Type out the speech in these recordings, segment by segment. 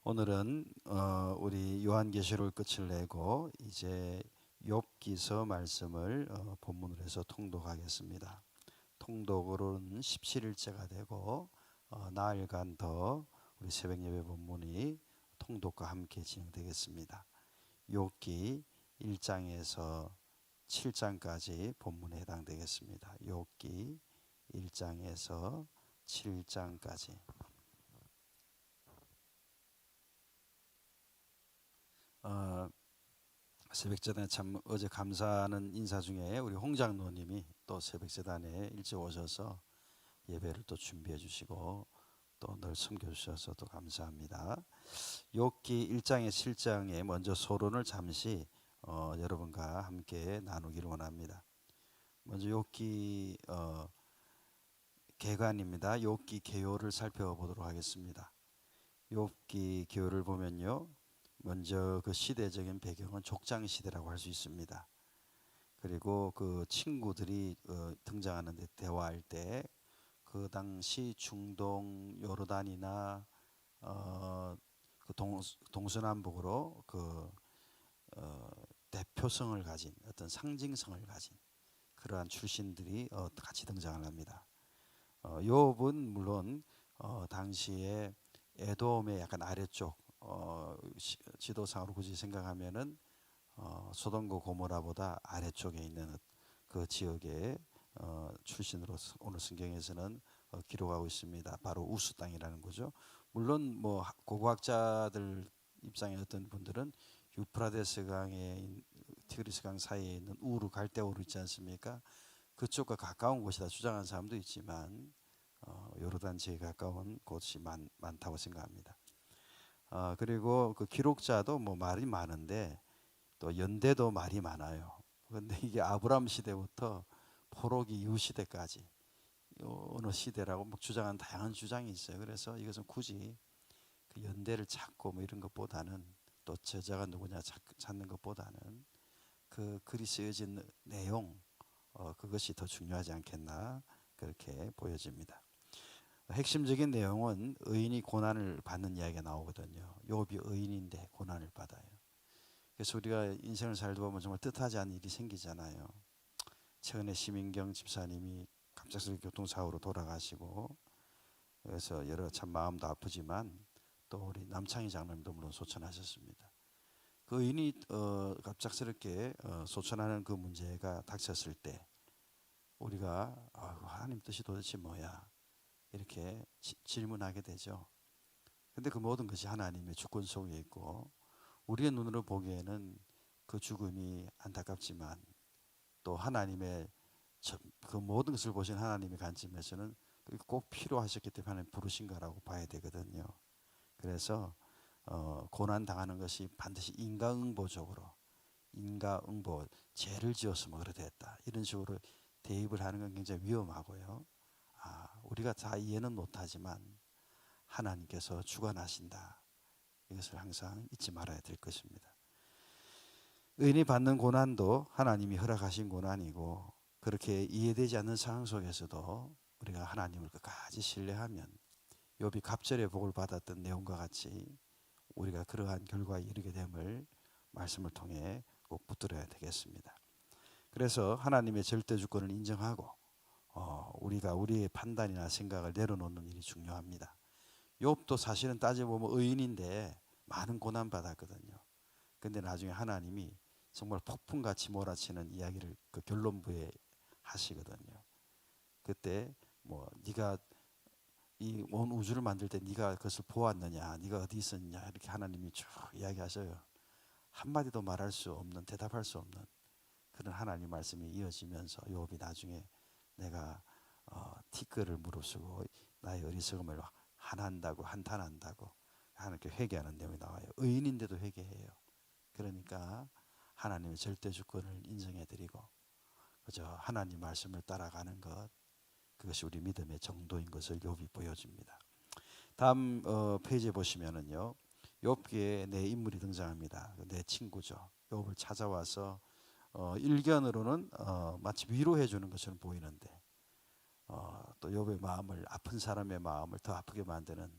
오늘은 우리 요한계시록을 끝을 내고 이제 욥기서 말씀을 본문으로 해서 통독하겠습니다. 통독으로는 17일째가 되고 나흘간 더 우리 새벽 예배 본문이 통독과 함께 진행되겠습니다. 욥기 1장에서 7장까지 본문에 해당되겠습니다. 욥기 1장에서 7장까지. 새벽재단에 참 어제 감사하는 인사 중에 우리 홍장로님이 또 새벽재단에 일찍 오셔서 예배를 또 준비해 주시고 또 늘 섬겨주셔서 또 감사합니다. 욥기 1장에 7장에 먼저 서론을 잠시 여러분과 함께 나누기를 원합니다. 먼저 욥기 개관입니다. 욥기 개요를 살펴보도록 하겠습니다. 욥기 개요를 보면요, 먼저 그 시대적인 배경은 족장 시대라고 할 수 있습니다. 그리고 그 친구들이 등장하는데 대화할 때 그 당시 중동 요르단이나 그 동서남북으로 그 대표성을 가진 어떤 상징성을 가진 그러한 출신들이 같이 등장을 합니다. 욥은 물론 당시에 에돔의 약간 아래쪽 지도상으로 굳이 생각하면은 소돔과 고모라보다 아래쪽에 있는 그 지역의 출신으로 오늘 성경에서는 기록하고 있습니다. 바로 우스 땅이라는 거죠. 물론 뭐 고고학자들 입장의 어떤 분들은 유프라데스 강에 티그리스 강 사이에 있는 우르 갈대우르 있지 않습니까? 그쪽과 가까운 곳이다 주장하는 사람도 있지만 요르단 지에 가까운 곳이 많다고 생각합니다. 그리고 그 기록자도 뭐 말이 많은데 또 연대도 말이 많아요. 그런데 이게 아브라함 시대부터 포로기 이후 시대까지 어느 시대라고 막 주장하는 다양한 주장이 있어요. 그래서 이것은 굳이 그 연대를 찾고 뭐 이런 것보다는 또 저자가 누구냐 찾는 것보다는 그 글이 쓰여진 내용 그것이 더 중요하지 않겠나 그렇게 보여집니다. 핵심적인 내용은 의인이 고난을 받는 이야기가 나오거든요. 욥이 의인인데 고난을 받아요. 그래서 우리가 인생을 살다 보면 정말 뜻하지 않은 일이 생기잖아요. 최근에 심인경 집사님이 갑작스럽게 교통사고로 돌아가시고, 그래서 여러 참 마음도 아프지만 또 우리 남창희 장로님도 물론 소천하셨습니다. 그 의인이 갑작스럽게 소천하는 그 문제가 닥쳤을 때 우리가 하나님 뜻이 도대체 뭐야 이렇게 질문하게 되죠. 근데 그 모든 것이 하나님의 주권 속에 있고 우리의 눈으로 보기에는 그 죽음이 안타깝지만 또 하나님의 그 모든 것을 보신 하나님의 관점에서는 꼭 필요하셨기 때문에 하나님 부르신 거라고 봐야 되거든요. 그래서 고난 당하는 것이 반드시 인과응보적으로 인과응보 죄를 지어서 뭐 그래 됐다 이런 식으로 대입을 하는 건 굉장히 위험하고요. 우리가 다 이해는 못하지만 하나님께서 주관하신다. 이것을 항상 잊지 말아야 될 것입니다. 의인이 받는 고난도 하나님이 허락하신 고난이고 그렇게 이해되지 않는 상황 속에서도 우리가 하나님을 끝까지 신뢰하면 욥이 갑절의 복을 받았던 내용과 같이 우리가 그러한 결과에 이르게 됨을 말씀을 통해 꼭 붙들어야 되겠습니다. 그래서 하나님의 절대 주권을 인정하고 우리가 우리의 판단이나 생각을 내려놓는 일이 중요합니다. 욥도 사실은 따져보면 의인인데 많은 고난 받았거든요. 근데 나중에 하나님이 정말 폭풍같이 몰아치는 이야기를 그 결론부에 하시거든요. 그때 뭐 네가 이 온 우주를 만들 때 네가 그것을 보았느냐, 네가 어디 있었냐 이렇게 하나님이 쭉 이야기하셔요. 한마디도 말할 수 없는, 대답할 수 없는 그런 하나님 말씀이 이어지면서 욥이 나중에 내가 티끌을 무릅쓰고 나의 어리석음을 한탄한다고 하나님께 회개하는 내용이 나와요. 의인인데도 회개해요. 그러니까 하나님의 절대 주권을 인정해드리고 그저 하나님 말씀을 따라가는 것, 그것이 우리 믿음의 정도인 것을 욥이 보여줍니다. 다음 페이지에 보시면은요, 욥기에 내 인물이 등장합니다. 내 친구죠. 욥을 찾아와서 일견으로는 마치 위로해 주는 것처럼 보이는데 또 욥의 마음을, 아픈 사람의 마음을 더 아프게 만드는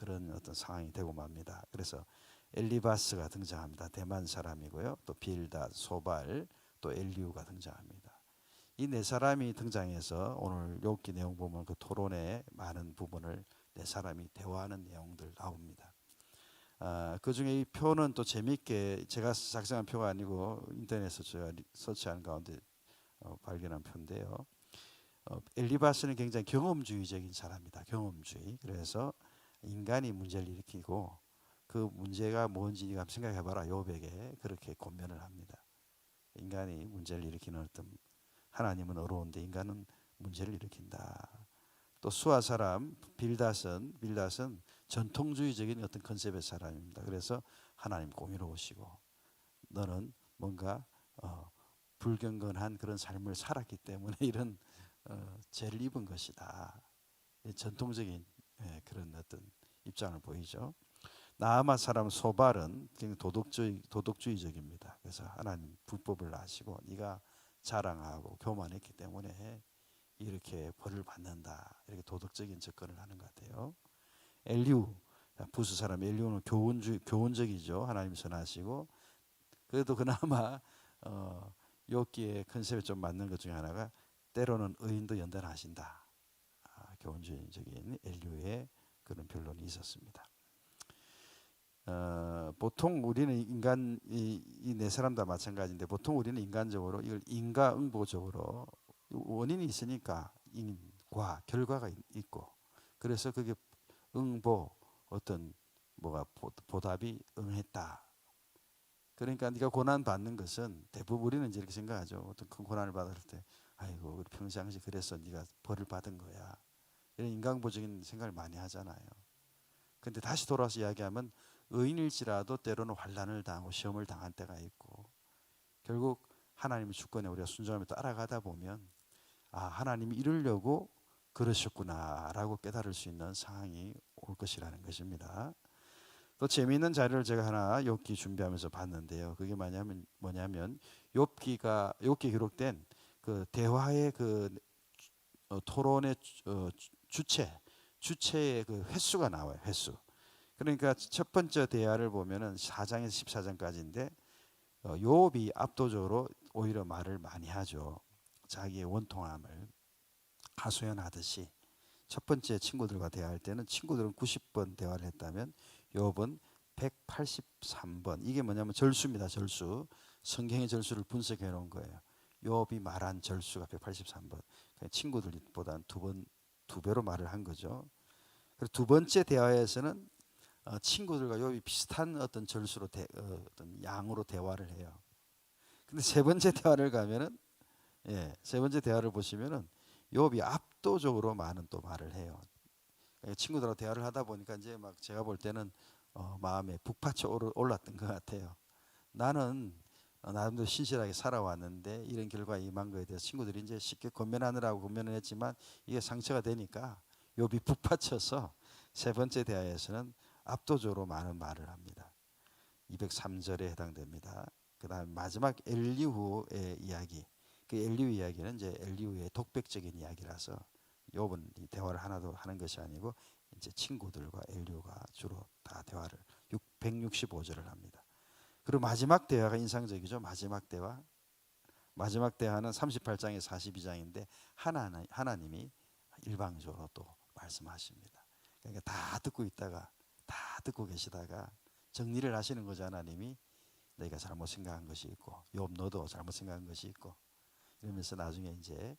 그런 어떤 상황이 되고 맙니다. 그래서 엘리바스가 등장합니다. 대만 사람이고요. 또 빌닷, 소발, 또 엘리우가 등장합니다. 이 네 사람이 등장해서 오늘 욥기 내용 보면 그 토론의 많은 부분을 네 사람이 대화하는 내용들 나옵니다. 그 중에 이 표는 또 재미있게 제가 작성한 표가 아니고 인터넷에서 제가 서치한 가운데 발견한 표인데요. 엘리바스는 굉장히 경험주의적인 사람이다. 경험주의. 그래서 인간이 문제를 일으키고 그 문제가 뭔지 네가 생각해봐라. 욥에게 그렇게 권면을 합니다. 인간이 문제를 일으키는 어떤 하나님은 어려운데 인간은 문제를 일으킨다. 또 수아 사람 빌닷은 전통주의적인 어떤 컨셉의 사람입니다. 그래서 하나님 공의로우시고 너는 뭔가 불경건한 그런 삶을 살았기 때문에 이런 죄를 입은 것이다. 전통적인 그런 어떤 입장을 보이죠. 나아마 사람 소발은 도덕주의적입니다. 그래서 하나님 불법을 아시고 네가 자랑하고 교만했기 때문에 이렇게 벌을 받는다. 이렇게 도덕적인 접근을 하는 것 같아요. 엘리우 부수 사람 엘리우는 교훈적이죠. 하나님 선하시고 그래도 그나마 욥기의 컨셉에 좀 맞는 것 중에 하나가 때로는 의인도 연단하신다. 교훈주의적인 엘리우의 그런 변론이 있었습니다. 보통 우리는 인간 이 네 사람 다 마찬가지인데 보통 우리는 인간적으로 이걸 인과응보적으로 원인이 있으니까 인과 결과가 있고 그래서 그게 응보 어떤 뭐가 보답이 응했다. 그러니까 네가 고난 받는 것은 대부분 우리는 이제 이렇게 생각하죠. 어떤 큰 고난을 받을 때 아이고 우리 평상시 그래서 네가 벌을 받은 거야. 이런 인간보적인 생각을 많이 하잖아요. 근데 다시 돌아서 이야기하면 의인일지라도 때로는 환난을 당하고 시험을 당한 때가 있고 결국 하나님의 주권에 우리가 순종하며 따라가다 보면 하나님이 이루려고 그러셨구나라고 깨달을 수 있는 상황이 올 것이라는 것입니다. 또 재미있는 자료를 제가 하나 욥기 준비하면서 봤는데요. 그게 뭐냐면 욥기 기록된 그 대화의 그 토론의 주체의 그 횟수가 나와요. 횟수. 그러니까 첫 번째 대화를 보면은 4장에서 14장까지인데 욥이 압도적으로 오히려 말을 많이 하죠. 자기의 원통함을 하소연하듯이 첫 번째 친구들과 대화할 때는 친구들은 90번 대화를 했다면 욥은 183번. 이게 뭐냐면 절수입니다. 절수. 성경의 절수를 분석해 놓은 거예요. 욥이 말한 절수가 183번. 친구들보다는 두 배로 말을 한 거죠. 그리고 두 번째 대화에서는 친구들과 욥이 비슷한 어떤 절수로 어떤 양으로 대화를 해요. 근데 세 번째 대화를 가면은 세 번째 대화를 보시면은 욥이 압도적으로 많은 또 말을 해요. 친구들하고 대화를 하다 보니까 이제 막 제가 볼 때는 마음에 북받쳐 올랐던 것 같아요. 나는 나름대로 신실하게 살아왔는데 이런 결과에 임한 거에 대해서 친구들이 이제 쉽게 권면하느라고 권면을 했지만 이게 상처가 되니까 욥이 북받쳐서 세 번째 대화에서는 압도적으로 많은 말을 합니다. 203절에 해당됩니다. 그 다음 마지막 엘리후의 이야기. 그 엘리후 이야기는 이제 엘리후의 독백적인 이야기라서 욥은 이 대화를 하나도 하는 것이 아니고 이제 친구들과 엘리후가 주로 다 대화를 165절을 합니다. 그리고 마지막 대화가 인상적이죠. 마지막 대화는 38장에서 42장인데 하나님이 일방적으로 또 말씀하십니다. 그러니까 다 듣고 계시다가 정리를 하시는 거죠. 하나님이 너희가 잘못 생각한 것이 있고 욥 너도 잘못 생각한 것이 있고 이러면서 나중에 이제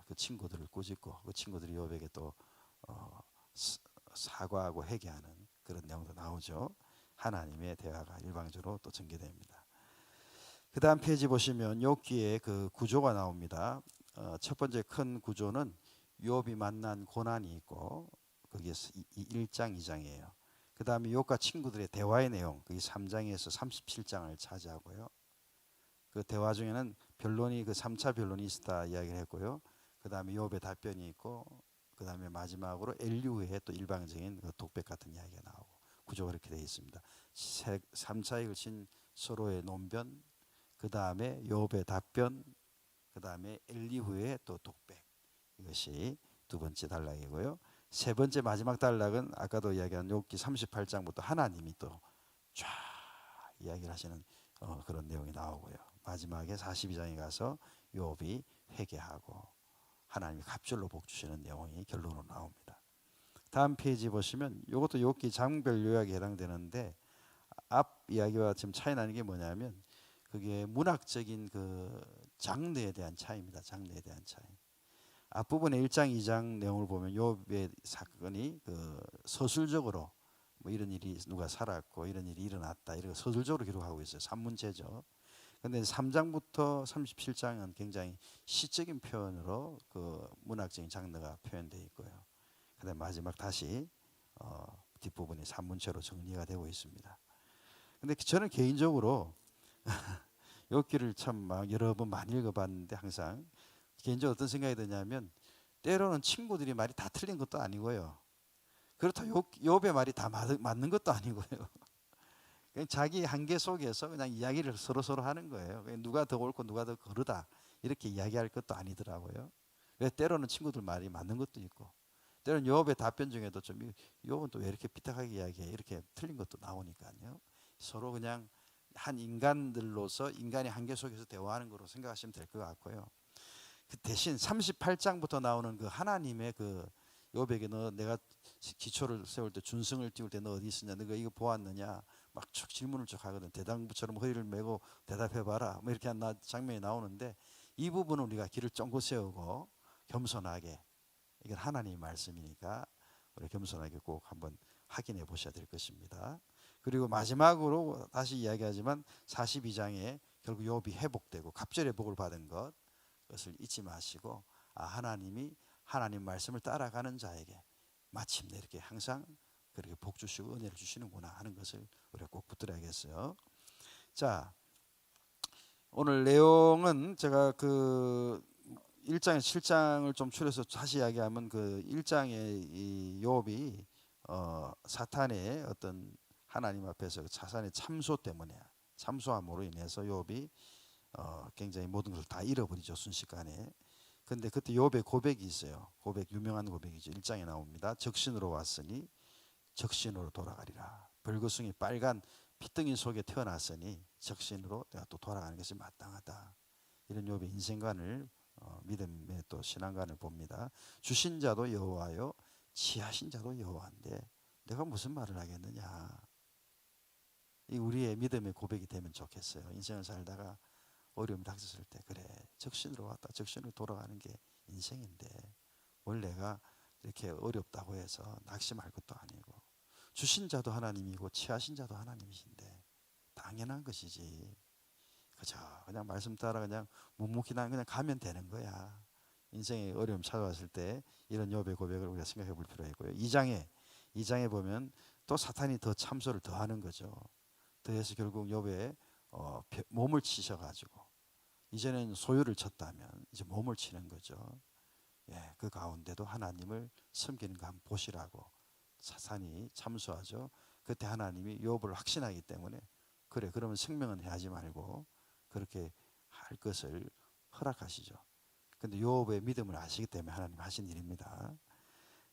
그 친구들을 꾸짖고 그 친구들이 욥에게 또 사과하고 회개하는 그런 내용도 나오죠. 하나님의 대화가 일방적으로 또 전개됩니다. 그 다음 페이지 보시면 욥기의 그 구조가 나옵니다. 첫 번째 큰 구조는 욥이 만난 고난이 있고 그게 1장 2장이에요. 그 다음에 욥과 친구들의 대화의 내용 그게 3장에서 37장을 차지하고요. 그 대화 중에는 변론이 그 3차 변론이 있었다 이야기를 했고요. 그 다음에 욥의 답변이 있고 그 다음에 마지막으로 엘리후의 또 일방적인 그 독백 같은 이야기가 나오고 구조가 그렇게 되어 있습니다. 3차에 걸친 서로의 논변 그 다음에 욥의 답변 그 다음에 엘리후의 또 독백 이것이 두 번째 단락이고요. 세 번째 마지막 단락은 아까도 이야기한 욥기 38장부터 하나님이 또 쫙 이야기를 하시는 그런 내용이 나오고요. 마지막에 42장에 가서 욥이 회개하고 하나님이 갑절로 복 주시는 내용이 결론으로 나옵니다. 다음 페이지 보시면 이것도 욥기 장별 요약에 해당되는데 앞 이야기와 지금 차이 나는 게 뭐냐면 그게 문학적인 그 장르에 대한 차이입니다. 장르에 대한 차이. 앞부분에 1장, 2장 내용을 보면 욥의 사건이 그 서술적으로 뭐 이런 일이 누가 살았고 이런 일이 일어났다 이렇게 서술적으로 기록하고 있어요. 산문체죠. 근데 3장부터 37장은 굉장히 시적인 표현으로 그 문학적인 장르가 표현되어 있고요. 그다음 마지막 다시 뒷부분이 산문체로 정리가 되고 있습니다. 근데 저는 개인적으로 욥기를 참 막 여러 번 많이 읽어봤는데 항상 개인적으로 어떤 생각이 드냐면 때로는 친구들이 말이 다 틀린 것도 아니고요. 그렇다고 욥의 말이 다 맞는 것도 아니고요. 그냥 자기 한계 속에서 그냥 이야기를 서로 하는 거예요. 누가 더 옳고 누가 더 그르다 이렇게 이야기할 것도 아니더라고요. 왜 때로는 친구들 말이 맞는 것도 있고 때로는 욥의 답변 중에도 좀 욥은 또 왜 이렇게 삐딱하게 이야기해 이렇게 틀린 것도 나오니까요. 서로 그냥 한 인간들로서 인간의 한계 속에서 대화하는 거로 생각하시면 될 것 같고요. 그 대신 38장부터 나오는 그 하나님의 그 욥에게 너 내가 기초를 세울 때 준승을 띄울 때 너 어디 있었냐 너가 이거 보았느냐 막 쭉 질문을 쭉 하거든. 대당부처럼 허리를 메고 대답해봐라 뭐 이렇게 한 장면이 나오는데 이 부분은 우리가 귀를 쫑긋 세우고 겸손하게 이건 하나님의 말씀이니까 우리 겸손하게 꼭 한번 확인해 보셔야 될 것입니다. 그리고 마지막으로 다시 이야기하지만 42장에 결국 욥이 회복되고 갑절의 복을 받은 것을 잊지 마시고 하나님이 하나님 말씀을 따라가는 자에게 마침내 이렇게 항상 그렇게 복 주시고 은혜를 주시는구나 하는 것을 우리가 꼭 붙들어야겠어요. 자, 오늘 내용은 제가 그 1장에서 7장을 좀 추려서 다시 이야기하면 그 1장의 이 욥이 사탄의 어떤 하나님 앞에서 사탄의 참소 때문에 참소함으로 인해서 욥이 굉장히 모든 것을 다 잃어버리죠. 순식간에. 근데 그때 욥의 고백이 있어요. 고백 유명한 고백이죠. 1장에 나옵니다. 적신으로 왔으니 적신으로 돌아가리라. 벌거숭이 빨간 피덩이 속에 태어났으니 적신으로 내가 또 돌아가는 것이 마땅하다. 이런 욥의 인생관을 믿음의 또 신앙관을 봅니다. 주신 자도 여호와요 취하신 자도 여호와인데 내가 무슨 말을 하겠느냐. 이 우리의 믿음의 고백이 되면 좋겠어요. 인생을 살다가 어려움이 닥쳤을 때 그래 적신으로 왔다 적신으로 돌아가는 게 인생인데 뭘 내가 이렇게 어렵다고 해서 낙심할 것도 아니고 주신 자도 하나님이고 취하신 자도 하나님이신데 당연한 것이지. 그죠? 그냥 말씀 따라 그냥 묵묵히 그냥 가면 되는 거야. 인생의 어려움 찾아왔을 때 이런 욥의 고백을 우리가 생각해 볼 필요가 있고요. 2장에 보면 또 사탄이 더 참소를 더 하는 거죠. 더해서 결국 욥의 몸을 치셔가지고 이제는 소유를 쳤다면 이제 몸을 치는 거죠. 예, 그 가운데도 하나님을 섬기는 거 한번 보시라고 사탄이 참소하죠. 그때 하나님이 욥을 확신하기 때문에 그래 그러면 생명은 해하지 말고 그렇게 할 것을 허락하시죠. 근데 욥의 믿음을 아시기 때문에 하나님 하신 일입니다.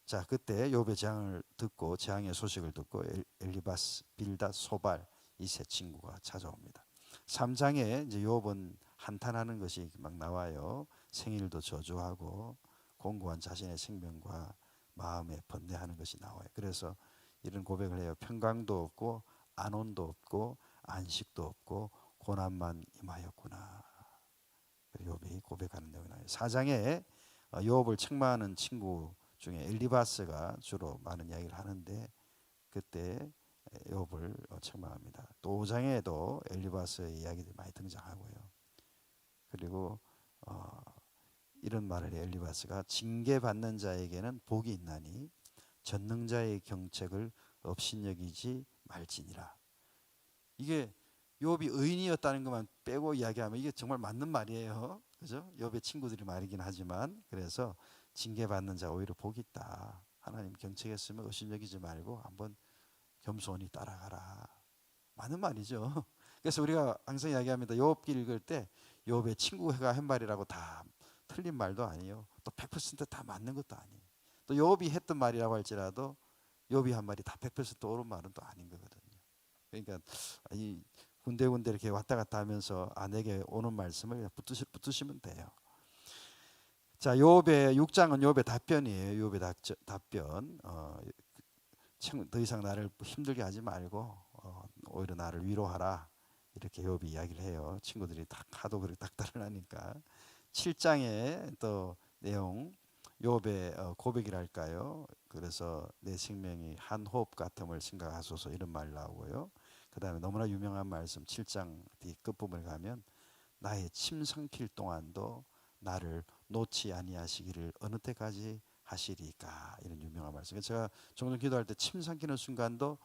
자, 그때 욥의 재앙을 듣고 재앙의 소식을 듣고 엘리바스, 빌닷, 소발 이 세 친구가 찾아옵니다. 3장에 이제 욥은 한탄하는 것이 막 나와요. 생일도 저주하고 공고한 자신의 생명과 마음에 번뇌하는 것이 나와요. 그래서 이런 고백을 해요. 평강도 없고 안온도 없고 안식도 없고 고난만 임하였구나. 욥이 고백하는 내용이 나와요. 4장에 욥을 책망하는 친구 중에 엘리바스가 주로 많은 이야기를 하는데 그때 욥을 책망합니다. 또 5장에도 엘리바스의 이야기들이 많이 등장하고요. 그리고 이런 말을 해요. 엘리바스가 징계받는 자에게는 복이 있나니 전능자의 경책을 업신여기지 말지니라. 이게 욥이 의인이었다는 것만 빼고 이야기하면 이게 정말 맞는 말이에요. 그죠? 욥의 친구들이 말이긴 하지만 그래서 징계받는 자 오히려 복이 있다. 하나님 경책했으면 의심여기지 말고 한번 겸손히 따라가라. 맞는 말이죠. 그래서 우리가 항상 이야기합니다. 욥기 읽을 때 욥의 친구가 한 말이라고 다 틀린 말도 아니에요. 또 100%다 맞는 것도 아니에요. 또 욥이 했던 말이라고 할지라도 욥이 한 말이 다 100% 옳은 말은 또 아닌 거거든요. 그러니까 이 군데군데 이렇게 왔다 갔다 하면서 아내게 오는 말씀을 붙으시면 돼요. 자, 욥의 6장은 욥의 답변이에요. 욥의 답변. 더 이상 나를 힘들게 하지 말고 오히려 나를 위로하라. 이렇게 욥이 이야기를 해요. 친구들이 다 하도 그렇게 닥달을 하니까. 7장의 또 내용, 욥의 고백이랄까요. 그래서 내 생명이 한 호흡 같음을 생각하소서 이런 말 나오고요. 그 다음에 너무나 유명한 말씀 7장 뒤 끝부분에 가면 나의 침 삼킬 동안도 나를 놓지 아니하시기를 어느 때까지 하시리까, 이런 유명한 말씀. 제가 종종 기도할 때 침 삼키는 순간도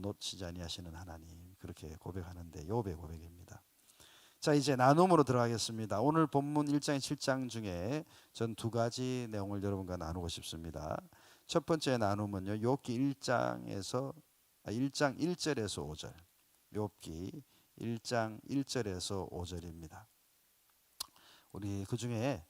놓치지 아니하시는 하나님, 그렇게 고백하는데 욥의 고백입니다. 자, 이제 나눔으로 들어가겠습니다. 오늘 본문 1장 7장 중에 전 두 가지 내용을 여러분과 나누고 싶습니다. 첫 번째 나눔은요, 욥기 1장 1절에서 5절. 욥기 1장 1절에서 5절입니다. 우리 그 중에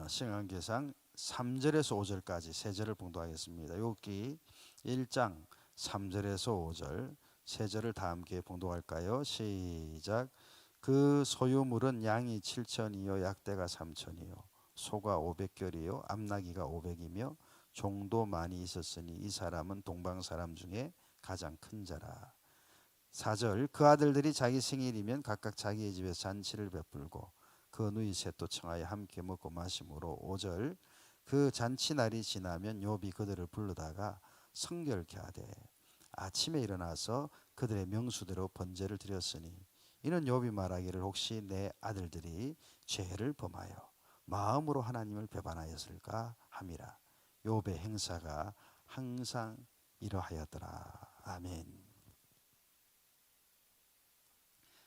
신앙계상 3절에서 5절까지 세 절을 봉독하겠습니다. 욥기 1장 3절에서 5절 세 절을 다 함께 봉독할까요? 시작. 그 소유물은 양이 7천이요 약대가 3천이요 소가 500결이요 암나귀가 500이며 종도 많이 있었으니 이 사람은 동방 사람 중에 가장 큰 자라. 4절. 그 아들들이 자기 생일이면 각각 자기의 집에 잔치를 베풀고 그 누이 셋도 청하여 함께 먹고 마심으로. 5절. 그 잔치날이 지나면 욥이 그들을 부르다가 성결케 하되 아침에 일어나서 그들의 명수대로 번제를 드렸으니 이는 욥이 말하기를 혹시 내 아들들이 죄를 범하여 마음으로 하나님을 배반하였을까 함이라. 욥의 행사가 항상 이러하였더라. 아멘.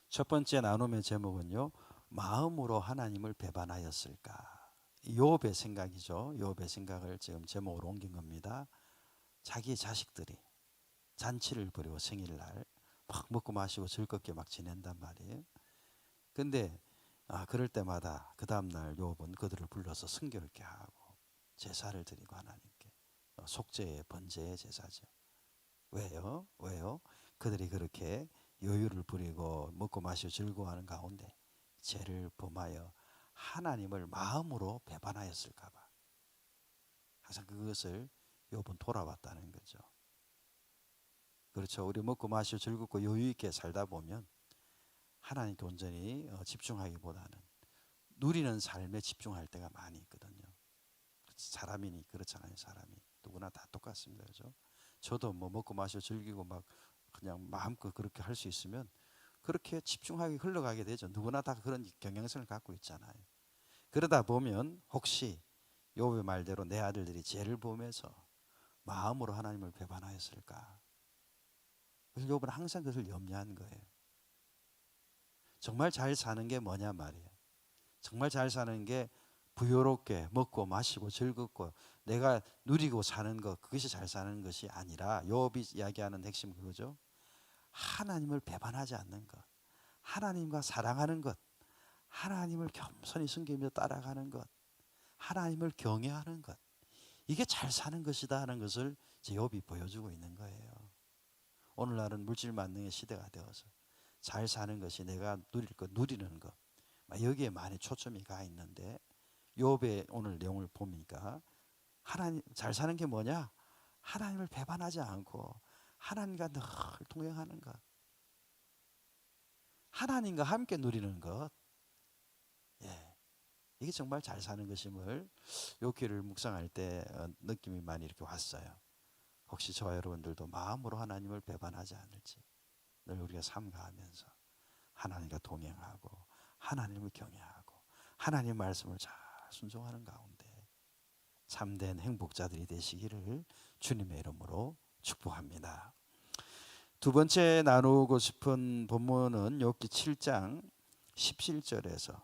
첫 번째 나눔의 제목은요, 마음으로 하나님을 배반하였을까. 욥의 생각이죠. 욥의 생각을 지금 제목으로 옮긴 겁니다. 자기의 자식들이 잔치를 벌이고 생일날 막 먹고 마시고 즐겁게 막 지낸단 말이에요. 근데 그럴 때마다 그 다음날 욥은 그들을 불러서 성결케 하고 제사를 드리고 하나님께 속죄의 번제의 제사죠. 왜요? 왜요? 그들이 그렇게 여유를 부리고 먹고 마시고 즐거워하는 가운데 죄를 범하여 하나님을 마음으로 배반하였을까 봐 항상 그것을 욥은 돌아봤다는 거죠. 그렇죠. 우리 먹고 마시고 즐겁고 여유 있게 살다 보면 하나님께 온전히 집중하기보다는 누리는 삶에 집중할 때가 많이 있거든요. 사람이니 그렇잖아요. 사람이 누구나 다 똑같습니다. 그렇죠? 저도 뭐 먹고 마시고 즐기고 막 그냥 마음껏 그렇게 할 수 있으면 그렇게 집중하게 흘러가게 되죠. 누구나 다 그런 경향성을 갖고 있잖아요. 그러다 보면 혹시 욥의 말대로 내 아들들이 죄를 범해서 마음으로 하나님을 배반하였을까. 그래서 욥은 항상 그것을 염려한 거예요. 정말 잘 사는 게 뭐냐 말이에요. 정말 잘 사는 게 부유롭게 먹고 마시고 즐겁고 내가 누리고 사는 것, 그것이 잘 사는 것이 아니라 욥이 이야기하는 핵심 그거죠. 하나님을 배반하지 않는 것, 하나님과 사랑하는 것, 하나님을 겸손히 섬기며 따라가는 것, 하나님을 경외하는 것, 이게 잘 사는 것이다 하는 것을 욥이 보여주고 있는 거예요. 오늘날은 물질 만능의 시대가 되어서 잘 사는 것이 내가 누릴 것, 누리는 것, 여기에 많이 초점이 가 있는데 욥의 오늘 내용을 보니까 하나님 잘 사는 게 뭐냐? 하나님을 배반하지 않고 하나님과 늘 동행하는 것, 하나님과 함께 누리는 것, 예, 이게 정말 잘 사는 것임을 욥기를 묵상할 때 느낌이 많이 이렇게 왔어요. 혹시 저와 여러분들도 마음으로 하나님을 배반하지 않을지 늘 우리가 삼가하면서 하나님과 동행하고 하나님을 경외하고 하나님 말씀을 잘 순종하는 가운데 참된 행복자들이 되시기를 주님의 이름으로 축복합니다. 두 번째 나누고 싶은 본문은 욥기 7장 17절에서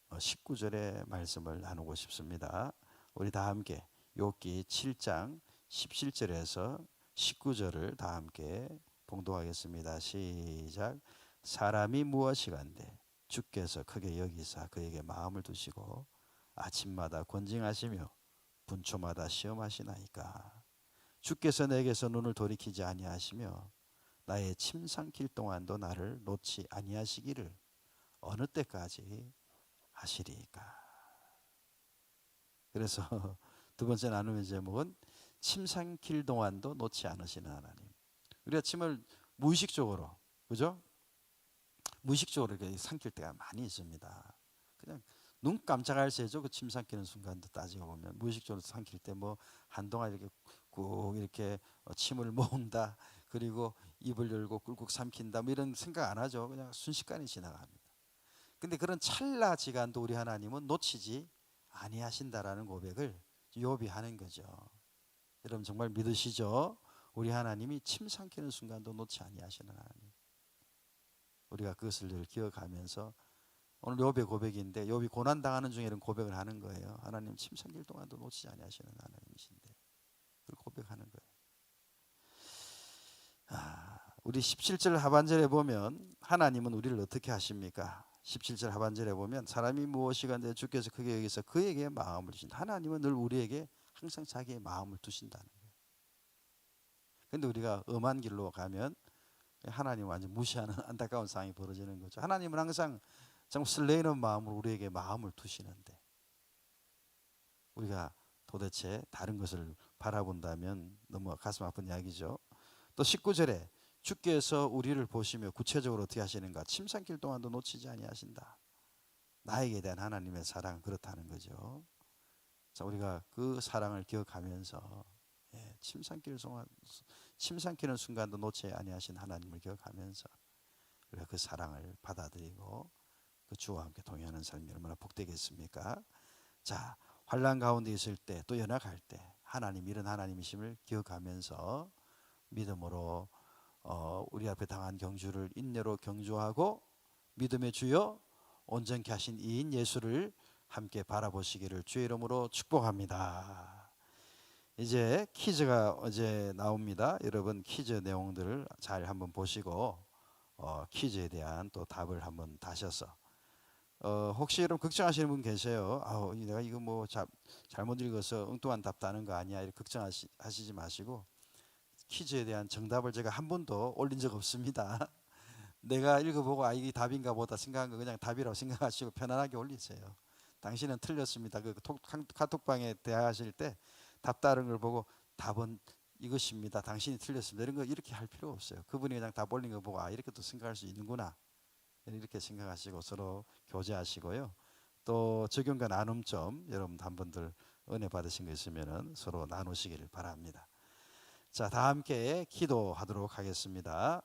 19절의 말씀을 나누고 싶습니다. 우리 다 함께 욥기 7장 17절에서 19절을 다 함께 봉독하겠습니다. 시작. 사람이 무엇이간데 주께서 크게 여기사 그에게 마음을 두시고 아침마다 권징하시며 분초마다 시험하시나이까. 주께서 내게서 눈을 돌이키지 아니하시며 나의 침 삼킬 동안도 나를 놓지 아니하시기를 어느 때까지 하시리까. 그래서 두 번째 나눔의 제목은 침 삼킬 동안도 놓지 않으시는 하나님. 우리가 침을 무의식적으로, 그죠? 무의식적으로 이렇게 삼킬 때가 많이 있습니다. 그냥 눈 깜짝할 새죠. 그 침 삼키는 순간도 따지고 보면 무의식적으로 삼킬 때 뭐 한동안 이렇게 꾹 이렇게 침을 모은다. 그리고 입을 열고 꿀꺽 삼킨다. 뭐 이런 생각 안 하죠. 그냥 순식간에 지나갑니다. 근데 그런 찰나 시간도 우리 하나님은 놓치지 아니하신다라는 고백을 욥이 하는 거죠. 여러분 정말 믿으시죠? 우리 하나님이 침 삼키는 순간도 놓지 아니하시는 하나님. 우리가 그것을 늘 기억하면서 오늘 욥의 고백인데 욥이 고난 당하는 중에 이런 고백을 하는 거예요. 하나님 침 삼킬 동안도 놓치지 아니하시는 하나님이신데 그걸 고백하는 거예요. 우리 17절 하반절에 보면 하나님은 우리를 어떻게 하십니까? 17절 하반절에 보면 사람이 무엇이간데 주께서 크게 여기서 그에게 마음을 주신다. 하나님은 늘 우리에게 항상 자기의 마음을 두신다는 거예요. 그런데 우리가 엄한 길로 가면 하나님 완전 무시하는 안타까운 상황이 벌어지는 거죠. 하나님은 항상 정말 설레이는 마음으로 우리에게 마음을 두시는데 우리가 도대체 다른 것을 바라본다면 너무 가슴 아픈 이야기죠. 또 19절에 주께서 우리를 보시며 구체적으로 어떻게 하시는가? 침 삼킬 동안도 놓치지 아니하신다. 나에게 대한 하나님의 사랑은 그렇다는 거죠. 자, 우리가 그 사랑을 기억하면서 침 삼키는 순간도 놓지 아니하신 하나님을 기억하면서 우리가 그 사랑을 받아들이고 그 주와 함께 동행하는 삶이 얼마나 복되겠습니까? 자, 환난 가운데 있을 때 또 연약할 때 하나님 이런 하나님이심을 기억하면서 믿음으로 우리 앞에 당한 경주를 인내로 경주하고 믿음의 주여 온전케 하신 이인 예수를 함께 바라보시기를 주의 이름으로 축복합니다. 이제 퀴즈가 어제 나옵니다. 여러분 퀴즈 내용들을 잘 한번 보시고 퀴즈에 대한 또 답을 한번 다셔서 혹시 여러분 걱정하시는 분 계세요? 내가 이거 뭐 잘못 읽어서 엉뚱한 답 따는 거 아니야? 이렇게 걱정하시지 마시고 퀴즈에 대한 정답을 제가 한 번도 올린 적 없습니다. 내가 읽어보고 이게 답인가 보다 생각한 거 그냥 답이라고 생각하시고 편안하게 올리세요. 당신은 틀렸습니다. 그 카톡방에 대화하실 때 답 다른 걸 보고 답은 이것입니다. 당신이 틀렸습니다. 이런 거 이렇게 할 필요 없어요. 그분이 그냥 답 올린 거 보고 이렇게 또 생각할 수 있는구나. 이렇게 생각하시고 서로 교제하시고요. 또 적용과 나눔점 여러분 한 분들 은혜 받으신 거 있으면 서로 나누시기를 바랍니다. 자, 다 함께 기도하도록 하겠습니다.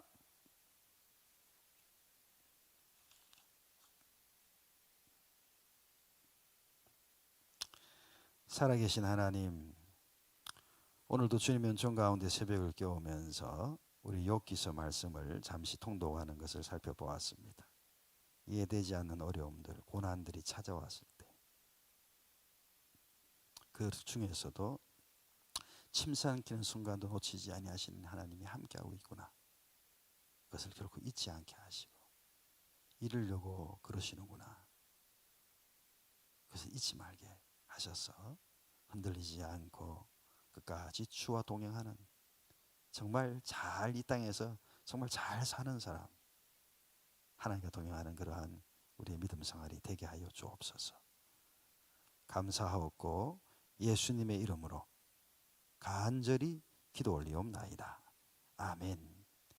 살아계신 하나님, 오늘도 주님의 은총 가운데 새벽을 깨우면서 우리 욥기서 말씀을 잠시 통독하는 것을 살펴보았습니다. 이해되지 않는 어려움들, 고난들이 찾아왔을 때 그 중에서도 침 삼키는 순간도 놓치지 아니하시는 하나님이 함께하고 있구나. 그것을 결코 잊지 않게 하시고 이루려고 그러시는구나. 그래서 잊지 말게 하셔서 흔들리지 않고 끝까지 주와 동행하는 정말 잘 이 땅에서 정말 잘 사는 사람, 하나님과 동행하는 그러한 우리의 믿음 생활이 되게 하여 주옵소서. 감사하옵고 예수님의 이름으로 간절히 기도 올리옵나이다. 아멘.